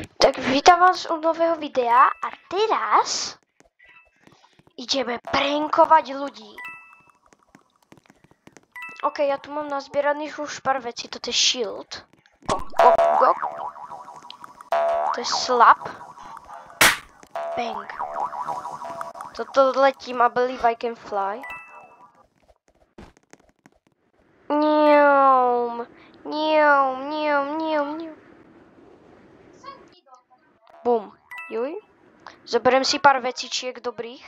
Tak vítam vás u nového videa a teraz ideme prankovať ľudí. OK, ja tu mám nazbieraných už pár vecí. Toto je shield. To je slap. Bang. Toto letím, I believe I can fly. Niom. Bum. Juj. Zoberiem si pár vecičiek dobrých.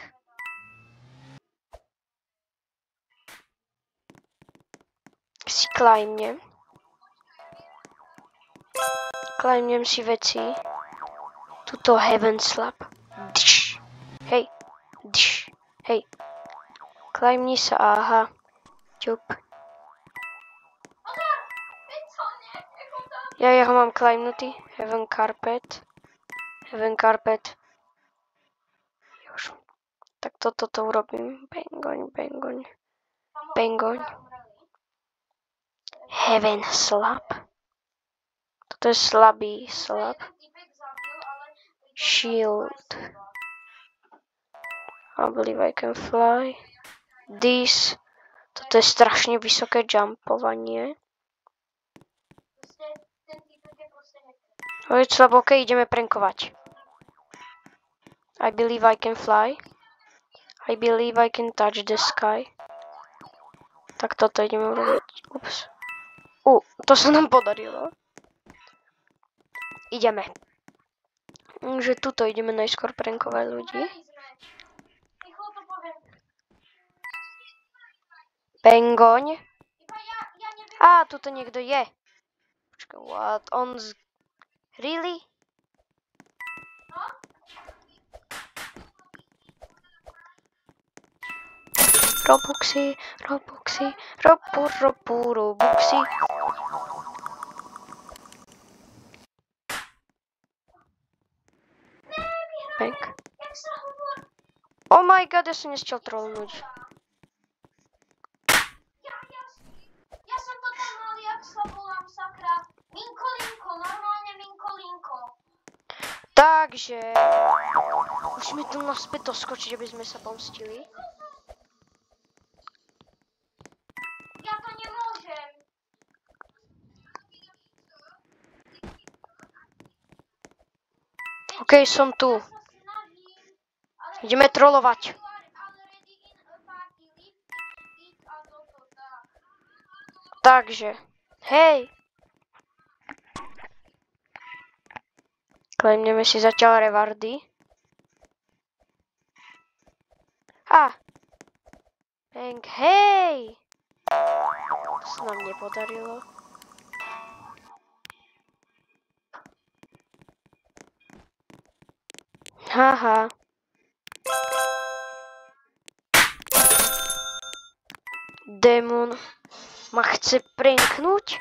Si klajmnem. Klajmnem si veci. Tuto heaven slap. Dš. Hej. Dš. Hej. Klajmni sa, aha. Čup. Ja ho mám klajmnutý. Heaven carpet. Heaven carpet. Už. Tak toto urobím. Bangoň. Heaven slap. Toto je slabý slap. Shield. I believe I can fly. This. Toto je strašne vysoké jumpovanie. Hoď slabo, OK, ideme prankovať. I believe I can fly. I believe I can touch the sky. Tak toto ideme urobiť. Ups. To sa nám podarilo. Ideme. Že tuto ideme najskôr prankovať ľudí. Pengoň. Tuto niekto je. Počkaj, what? Really? Robuxy. Bank. Oh my god, ja som nestiel trollnúť. Ja som to tam mal, jak sa volám, sakra. Minkolinko, normálne Minkolinko. Takže... musíme tu naspäť doskočiť, aby sme sa pomstili. Ja to nemôžem. OK, som tu. Ideme trollovať. Takže, hej. Klejmneme si zatiaľ rewardy. Bang, hej. To sa nám nepodarilo. Haha. Démon ma chce pranknúť.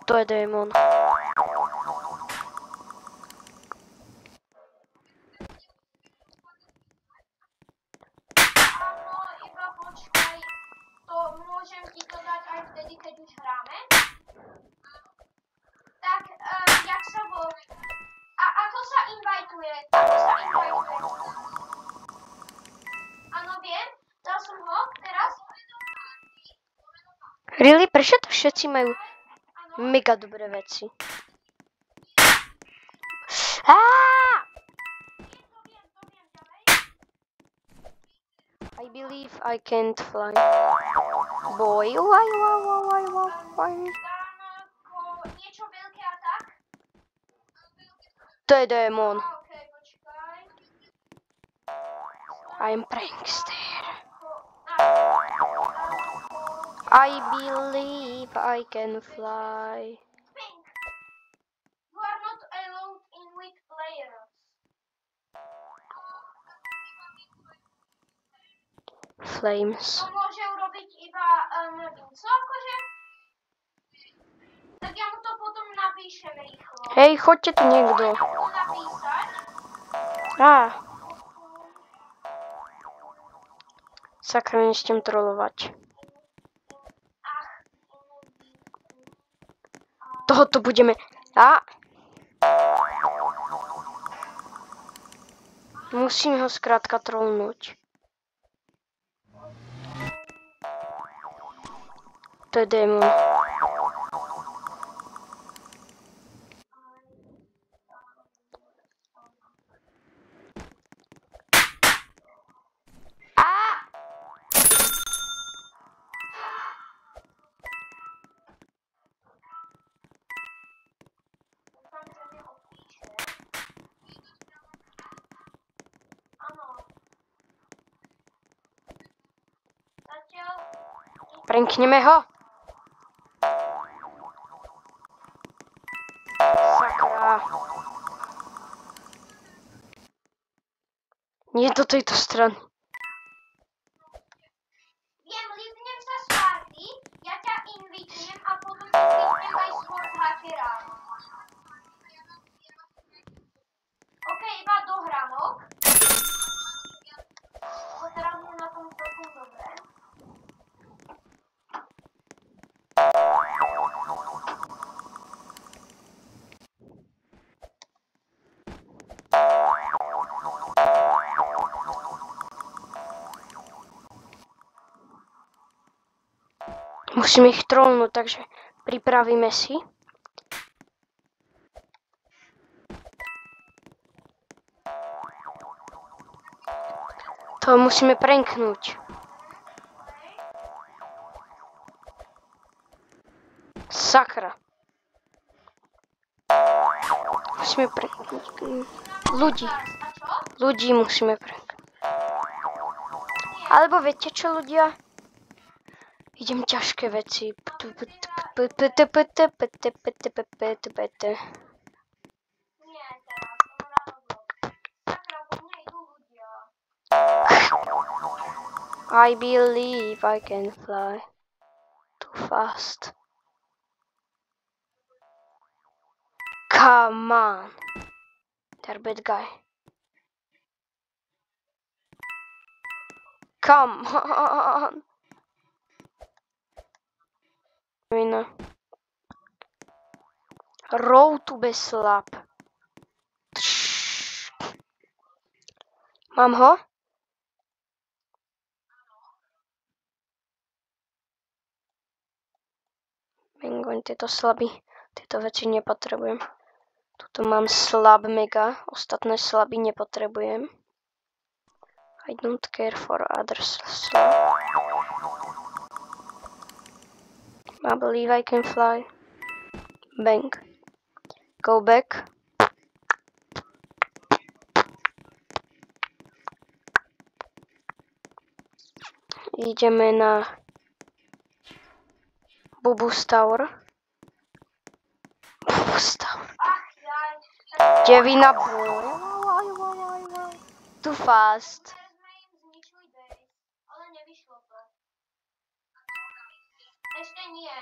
To je démon. Áno, iba počkaj. To môžem ti to dať aj vtedy, keď už hráme? Tak, jak sa volá? A ako sa invituje? Áno, viem. Dal som ho teraz. Really? Prečo to všetci majú mega dobré veci? I believe I can't fly. Boy, why? Niečo veľké a tak? To je démon. Okej, počkaj. I'm prankster. I believe I can fly. Pink. You are not allowed in with players. Flames. To môže urobiť iba Vinco, akože? Tak ja mu to potom napíšem rýchlo. Hej, choďte tu niekto. Môžem mu napísať? Sakra, nechcem trollovať. To Koho to budeme... Musíme ho skrátka trollnúť. To je démon. Prenkneme ho. Sakra. Nie do tejto strany. Viem, líznem sa z party, ja ťa invitujem a potom invitujem aj Sword Hackera. OK, iba dohranok. Bo teraz je na tom celkom dobre. Musíme ich trollnúť, takže pripravíme si. To musíme prenknúť. Sakra. Musíme prenknúť. Ľudí musíme prenknúť. Alebo viete čo, ľudia? Idem ťažké veci. Nie, teraz, som na Roblox. Sakra, po mne idú ľudia. I believe I can fly too fast. Come on. They're bad guy. Come on. Road to be slap. Mám ho? Bingo, tieto slaby. Tieto veci nepotrebujem. Tuto mám slab mega. Ostatné slaby nepotrebujem. I don't care for others slab. I believe I can fly. Bang. Go back. Ideme na Bubus Tower. Bubus Tower. Ach, jaj. Devina. Too fast. Teraz sme im zničili base, ale nevyšlo to. Ešte nie.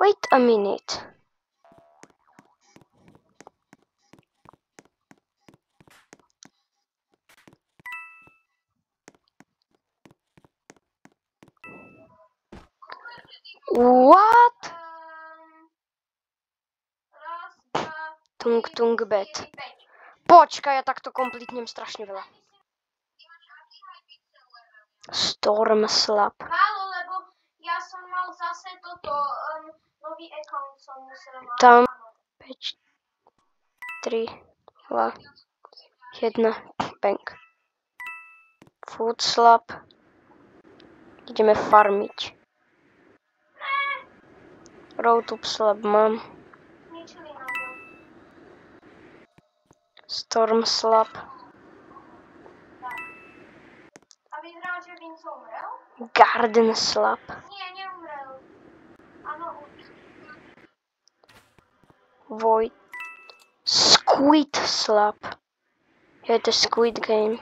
Wait a minute. What? Raz, dva, Tung tung bet. 4, 5. Počkaj, ja takto komplitnem strašne veľa. Storm slap. Málo, lebo ja som mal zase toto, nový account som musel mať. Tam Áno. 5, 3, 2, 1, bang. Food slap. Ideme farmiť. Road up slap mám. Zničili nám to. Storm slap. A vyzeral, že Vince umrel? Garden slap. Nie, neumrel. Áno, už. Void. Squid slap. Je to Squid Game.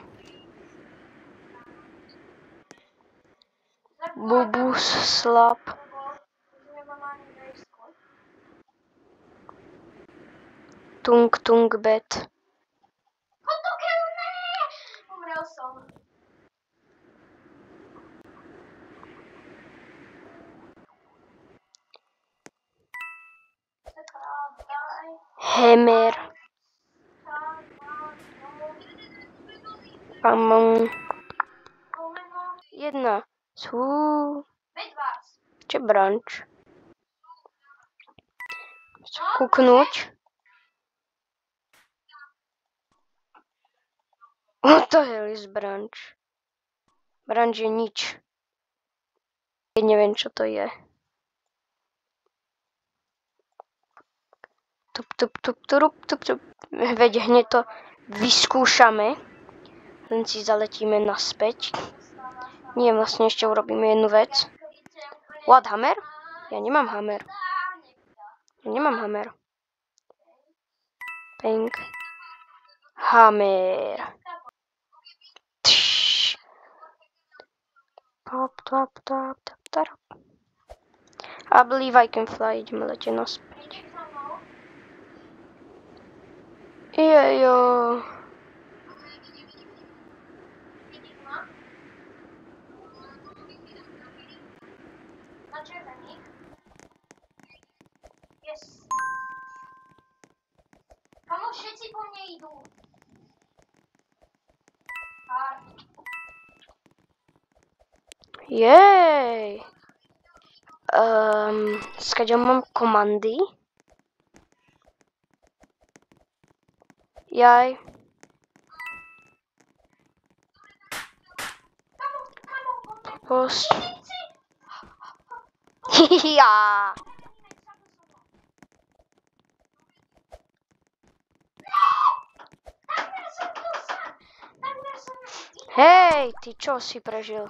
Bubus slap. Tung tung bet. Umrel som. Hammer. Pamam. Jedna. Či branč. Kuknúť. What the hell is branč? Branč je nič. Neviem, čo to je. Tup. Veď hneď to vyskúšame. Len si zaletíme naspäť. Nie, vlastne ešte urobíme jednu vec. What, hammer? Ja nemám hammer. Bang. Hammer. Tap. I believe I can fly. Ideme letieť naspäť. Jejo. Yes. Kamo, všetci po mne idú. Jej. Skáďa mám komandy. Jaj. Post. Ja. Hej, ty čo si prežil?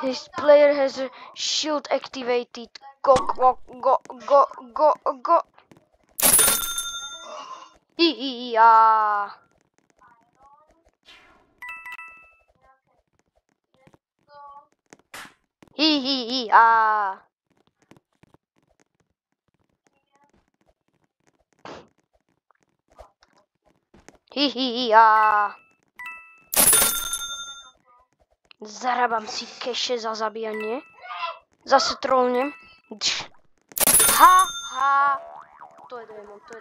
This player has a shield activated. Go. Ja. Ja. Ja. Zarábam si keše za zabíjanie. Zase trollnem. Ha. To je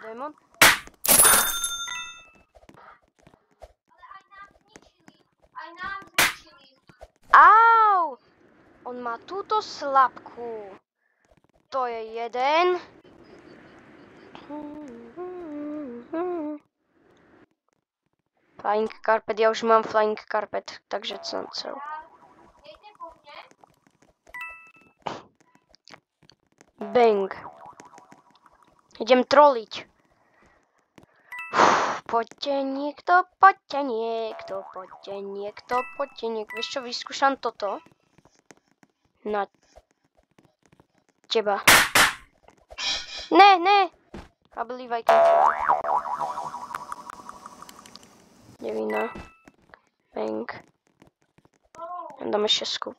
démon. Aj nám zničili. Au! On má túto slabku. To je jeden. Flying carpet, ja už mám flying carpet, takže som cel. Bang. Idem troliť. Poďte niekto. Vieš čo, vyskúšam toto. Na teba. Ne. I believe I can fly. Devina. Bang. Dám ešte skup.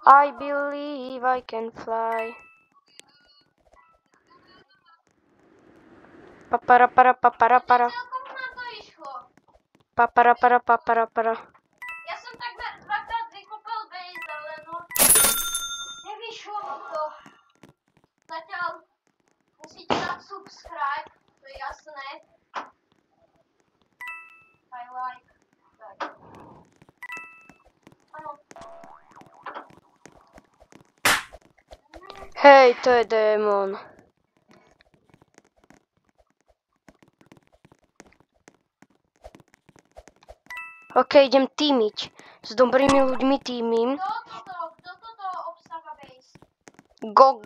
I believe I can fly. Papara. Celkom nám to išlo. Papara. Ja som takmer dvakrát vykopal base, ale no... Nevyšlo mi to. Zatiaľ musíte dať subscribe, to je jasné. I like. Áno. Hej, to je démon. OK, idem týmiť. S dobrými ľuďmi týmim. Kto toto obstáva base? Go.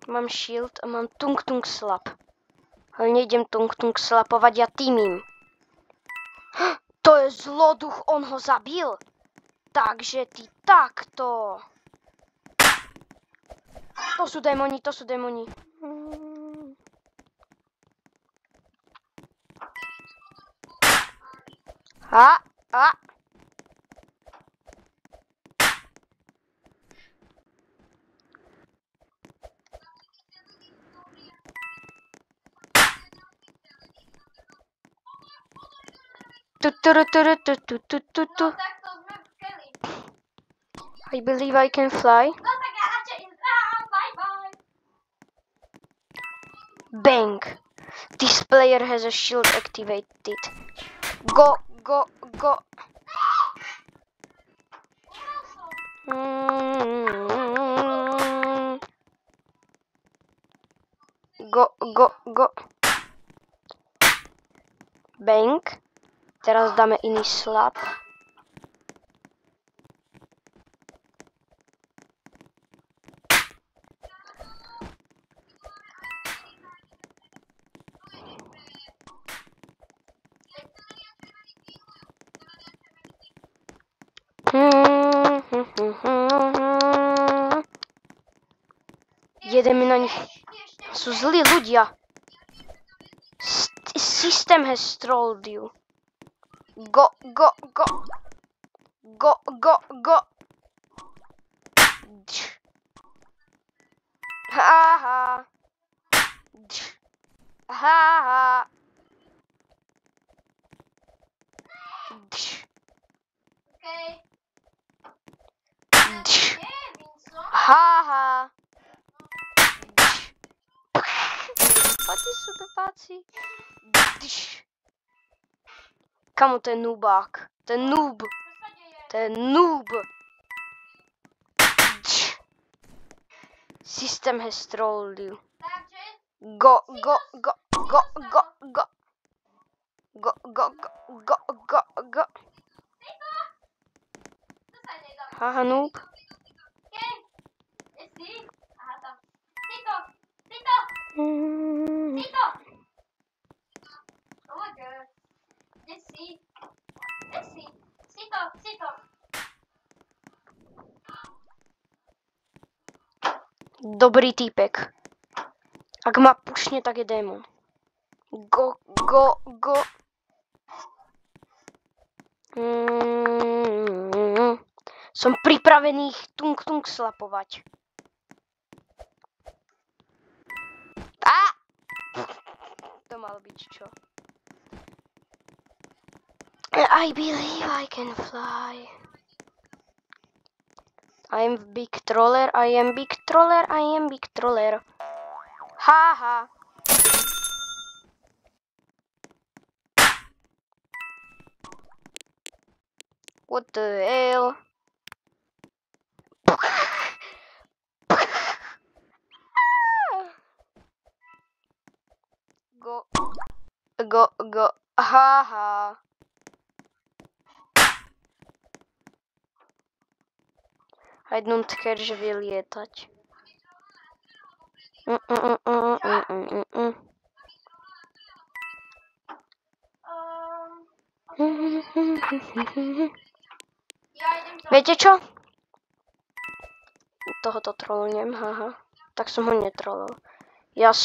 Mám shield a mám tung slap. Ale nejdem tung slapovať, ja týmim. To je zloduch, on ho zabil. Takže ty takto. To sú démoni. A. No tak to I believe I can fly. No tak já radši intrám, bye bye. Bang. This player has a shield activated. Go, go, go. Go, go, go. Bang. Teraz dáme iný slap. Jedeme na nich. Sú zlí ľudia. System has trolled you. Go, go, go. Go, go, go. Haha. Haha. Okay. Haha. Poďte sa to páči. Kamo, to je noobák. To je noob. To je noob. System has trolled you. Go, go, go, go, go, go. Go, go, go, go, go, go. Haha, noob. Dobrý týpek. Ak ma pušne, tak je démon. Go, go, go. Som pripravený ich tung slapovať. To malo byť čo? I believe I can fly. I am big troller, I am big troller, I am big troller. Haha. What the hell? Go. Go, go. Haha. I don't care, že vie lietať. Viete čo? Tohoto trollnem, haha. Tak som ho netrollol. Ja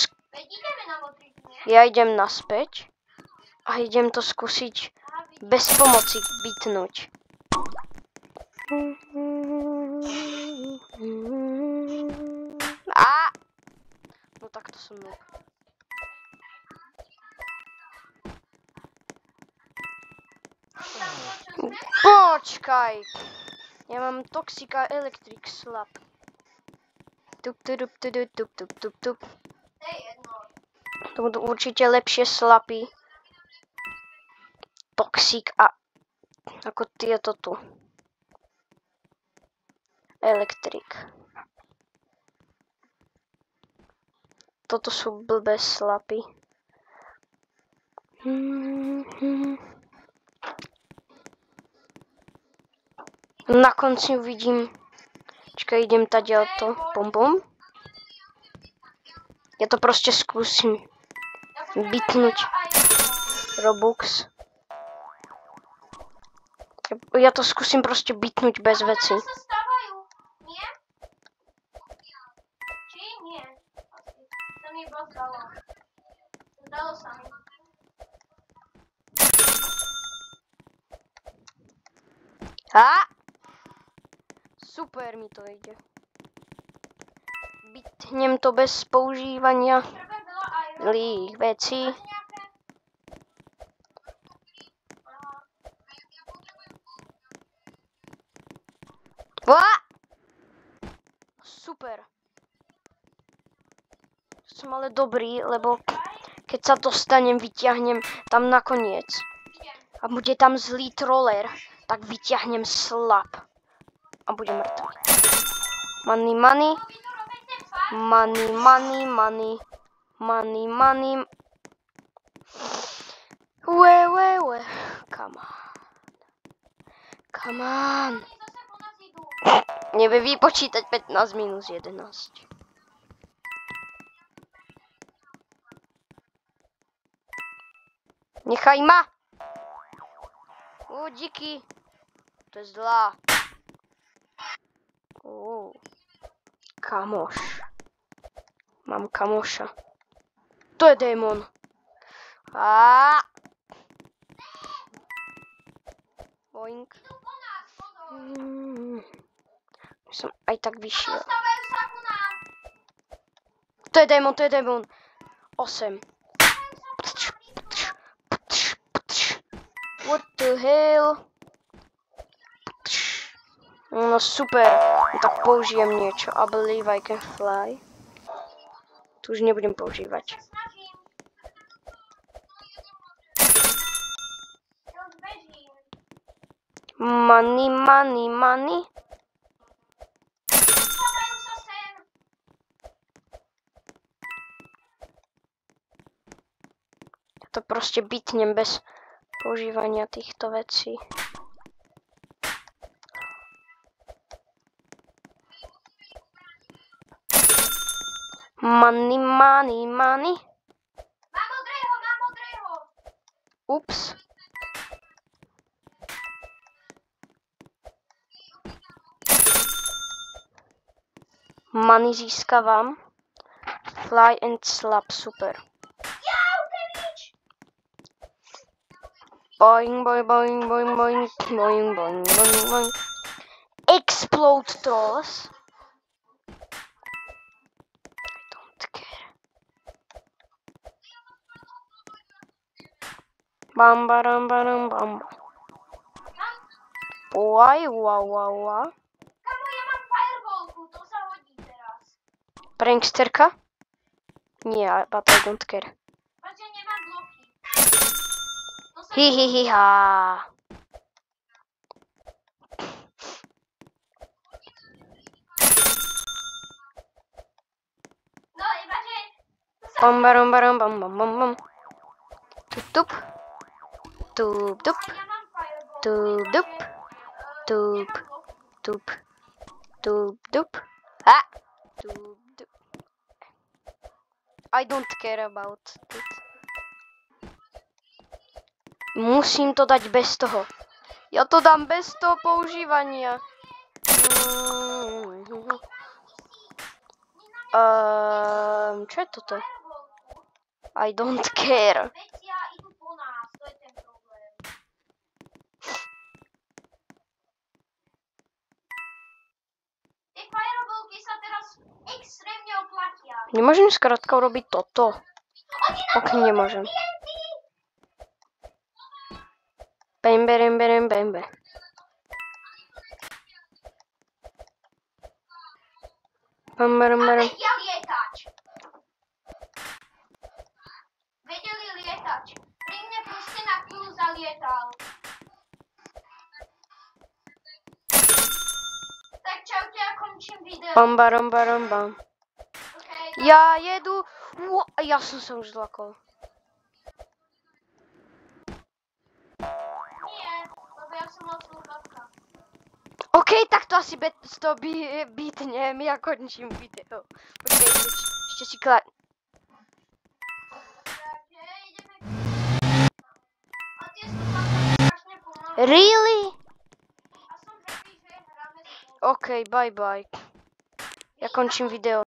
idem naspäť a idem to skúsiť bez pomoci bytnúť. No tak to som noob. Počkaj! Ja mám Toxika Electric Slap. Tup, tup, tup, tup, tup, tup, tup. To budú určite lepšie slapy. Toxic a ako tieto tu. Electric. Toto sú blbé slapy. Na konci uvidím. Čakaj, idem tadiaľto. Bum, bum. Ja to proste skúsim bytnúť. Robux. Ja to skúsim proste bytnúť bez veci. Zdalo sa mi. Super mi to ide. Bytnem to bez používania zlých vecí. super. Som ale dobrý, lebo keď sa dostanem, vyťahnem tam nakoniec. A bude tam zlý troller, tak vyťahnem slab. A budem mŕtvý. Money, money. Money, money, money. Money, money. We. Come on. Come on. Nevie vypočítať 15 minus 11. Nechaj ma. Díky. To je zlá. Kamoš. Mám kamoša. To je démon. Boing. Som aj tak vyšiel. To je démon. 8. What the hell? No super. Tak použijem niečo. I believe I can fly. Tu už nebudem používať. Money, money, money. Ja to proste bitnem bez používania týchto vecí. Money, money, money. Mám modrého. Ups. Money získavam. Fly and slap, super. Boing, boing, boing, boing, boing, boing, boing, boing, boing. Explode trolls. I don't care. Bam, baram, baram, bam. Why, wow. Kamo, ja mám fireballku, to sa hodí teraz. Pranksterka? Nie, but I don't care. Protože nemám bloky. Hihihiha. No, ibaže... Bam, baram, baram, bam, bam, bam, bam. Tup. Tup. Ja mám fireball. Tup. Tup. Nemám bloky. Tup. Ah! Tup. I don't care about it. Musím to dať bez toho. Ja to dám bez toho používania. Čo je toto? I don't care. Vecia idú po nás, to je ten problém. Tie fireballky sa teraz extrémne oplatia. Nemôžem skrátka urobiť toto. Ok, nemôžem. Bembe. A vedia lietač. Vedeli lietač. Pri mne proste na chvíľu zalietal. Tak čaute, ja končím video. Bam. Okay. Ja jedu. Ja som sa už zlakol. Nie, lebo ja som mal sluchatka. OK, tak to asi bez toho beatnem. Ja končím video. Počkej, ešte si klad. Takže ideme... A tie sluchatka strašne pomáhajú. Really? A som happy, že hráme spolu. OK, bye. Ja končím video.